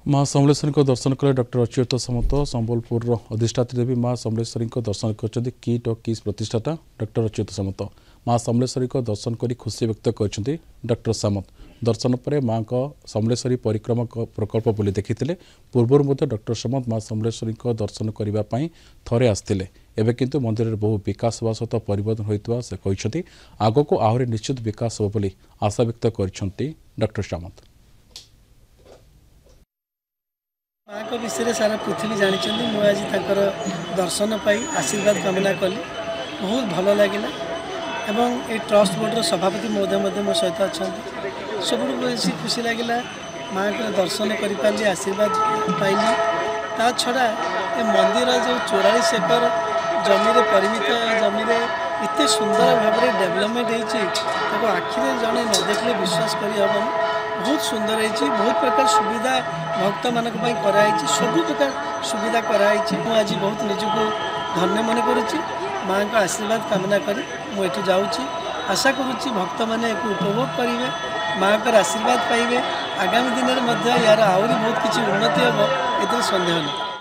माँ समलेश्वरी दर्शन कले डॉक्टर अच्युत समत संबलपुर अधिष्ठात्री देवी माँ समलेश्वरी दर्शन कर किट और किस प्रतिष्ठाता डॉक्टर अच्युत समत माँ समलेश्वरी दर्शन कर खुशी व्यक्त कर डॉक्टर सामत दर्शन पर माँ का समलेश्वरी परिक्रमा प्रकल्प बोली देखी पूर्व डॉक्टर सामत माँ समलेश्वरी दर्शन करने थे आसते एवं किंतु मंदिर में बहु विकास हवा सहित परिवर्तन होता से कहते आग को आहरी निश्चित विकास हो बोली आशा व्यक्त कर डॉक्टर सामत। माँ को विषय सारा पृथ्वी जानते मुझे आज दर्शन पाई आशीर्वाद कामना कली बहुत भल लगे एवं ये ट्रस्ट बोर्डर सभापति महोदय मो सहित अच्छा सब बेसी खुशी लगे माँ को दर्शन कर आशीर्वाद पाइली ता छड़ा ये मंदिर जो 44 एकर जमी परिमित जमी एत सुंदर भाव में डेवलपमेंट होती आखिरे जड़े न देखले विश्वास करहबन बहुत सुंदर है बहुत प्रकार सुविधा भक्त मान सब प्रकार सुविधा कराई आज बहुत निजक धन्य मन करुच्ची माँ का आशीर्वाद कामना करी मुझे जाऊँगी आशा करुच्ची भक्त मैंने उपभोग करेंगे माँ का आशीर्वाद पाइबे आगामी दिन में यार आहरी बहुत किसी उन्नति हम ए सन्देह नहीं।